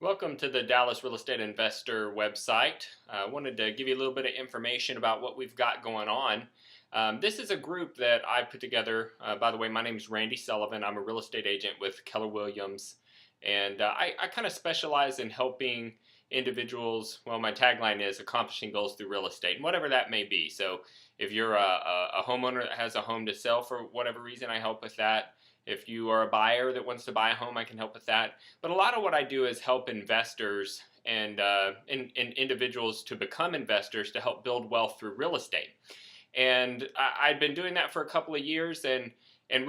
Welcome to the Dallas Real Estate Investor website. I wanted to give you a little bit of information about what we've got going on. This is a group that I put together. By the way, my name is Randy Sullivan. I'm a real estate agent with Keller Williams, and I kind of specialize in helping individuals. Well, my tagline is accomplishing goals through real estate, and whatever that may be. So, if you're a homeowner that has a home to sell for whatever reason, I help with that. If you are a buyer that wants to buy a home, I can help with that. But a lot of what I do is help investors and individuals to become investors to help build wealth through real estate. And I'd been doing that for a couple of years and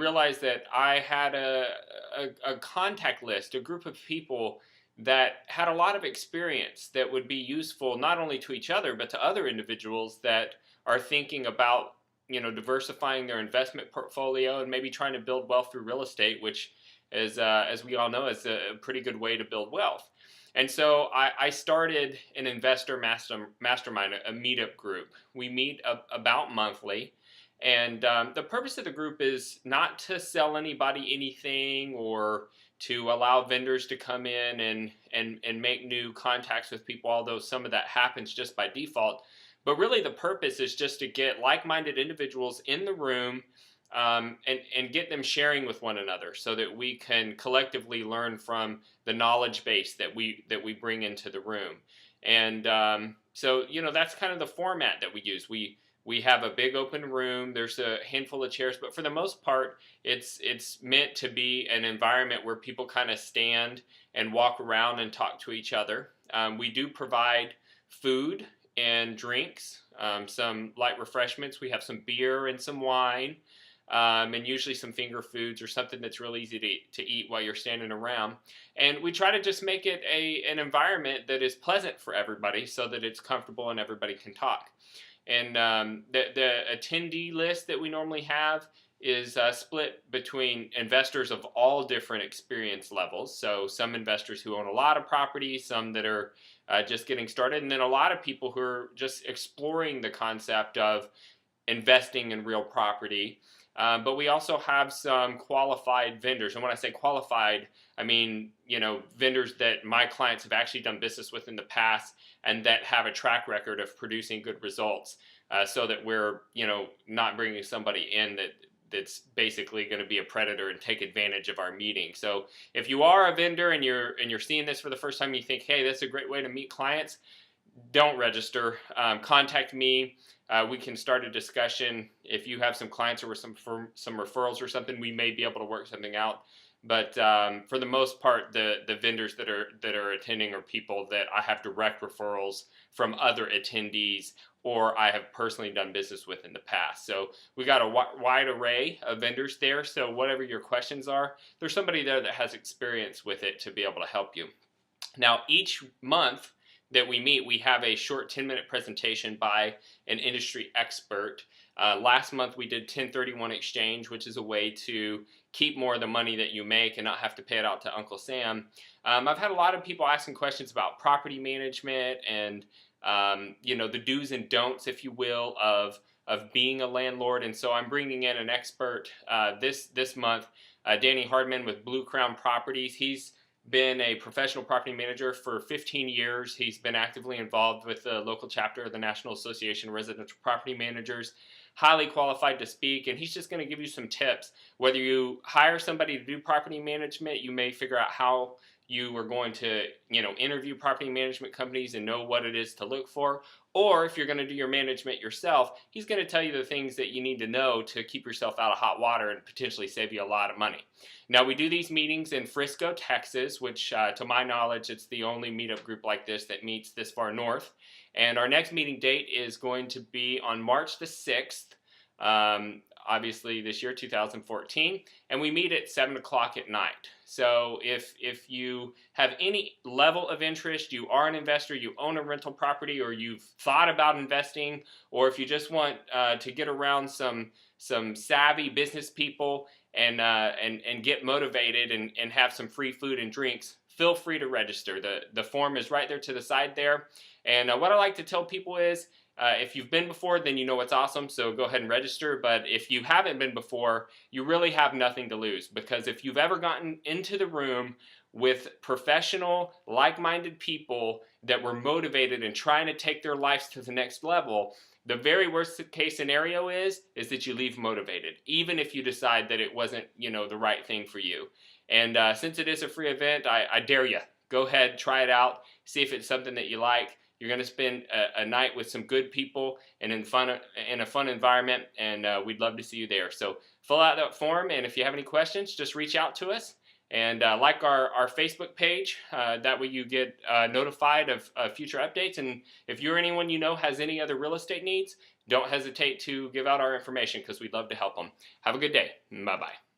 realized that I had a contact list, a group of people that had a lot of experience that would be useful not only to each other but to other individuals that are thinking about diversifying their investment portfolio and maybe trying to build wealth through real estate, which is as we all know is a pretty good way to build wealth. And so I started an investor mastermind, a meetup group. We meet about monthly, and the purpose of the group is not to sell anybody anything or to allow vendors to come in and make new contacts with people, although some of that happens just by default. But really the purpose is just to get like-minded individuals in the room and get them sharing with one another so that we can collectively learn from the knowledge base that we bring into the room. And so that's kind of the format that we use. We have a big open room. There's a handful of chairs, but for the most part, it's meant to be an environment where people kind of stand and walk around and talk to each other. We do provide food and drinks, some light refreshments. We have some beer and some wine, and usually some finger foods or something that's real easy to eat while you're standing around. And we try to just make it an environment that is pleasant for everybody so that it's comfortable and everybody can talk. And the attendee list that we normally have is split between investors of all different experience levels. So some investors who own a lot of property, some that are just getting started, and then a lot of people who are just exploring the concept of investing in real property. But we also have some qualified vendors. And when I say qualified, I mean, vendors that my clients have actually done business with in the past and that have a track record of producing good results, so that we're, not bringing somebody in that's basically going to be a predator and take advantage of our meeting. So if you are a vendor and you're seeing this for the first time, you think, hey, that's a great way to meet clients, don't register. Contact me. We can start a discussion. If you have some clients or some referrals or something, we may be able to work something out. But for the most part, the vendors that are attending are people that I have direct referrals from other attendees or I have personally done business with in the past. So we got a wide array of vendors there. So whatever your questions are, there's somebody there that has experience with it to be able to help you. Now, each month that we meet, we have a short 10-minute presentation by an industry expert. Last month we did 1031 exchange, which is a way to keep more of the money that you make and not have to pay it out to Uncle Sam. I've had a lot of people asking questions about property management and the do's and don'ts, if you will, of being a landlord. And so I'm bringing in an expert this month, Danny Hardman with Blue Crown Properties. He's been a professional property manager for 15 years. He's been actively involved with the local chapter of the National Association of Residential Property Managers, highly qualified to speak, and he's just going to give you some tips. Whether you hire somebody to do property management, you may figure out how you are going to, interview property management companies and know what it is to look for. Or if you're going to do your management yourself, he's going to tell you the things that you need to know to keep yourself out of hot water and potentially save you a lot of money. Now, we do these meetings in Frisco, Texas, which to my knowledge, it's the only meetup group like this that meets this far north. And our next meeting date is going to be on March the 6th. Obviously this year, 2014, and we meet at 7 o'clock at night. So if you have any level of interest, you are an investor, you own a rental property, or you've thought about investing, or if you just want to get around some savvy business people and get motivated and have some free food and drinks, feel free to register. The form is right there to the side there. And what I like to tell people is, If you've been before, then you know it's awesome, so go ahead and register. But if you haven't been before, you really have nothing to lose, because if you've ever gotten into the room with professional, like-minded people that were motivated and trying to take their lives to the next level, the very worst case scenario is that you leave motivated, even if you decide that it wasn't, the right thing for you. And since it is a free event, I dare you, go ahead, try it out, see if it's something that you like. You're going to spend a night with some good people and in a fun environment, and we'd love to see you there. So fill out that form, and if you have any questions, just reach out to us. And like our Facebook page, that way you get notified of future updates. And if you're anyone you know has any other real estate needs, don't hesitate to give out our information, because we'd love to help them. Have a good day. Bye-bye.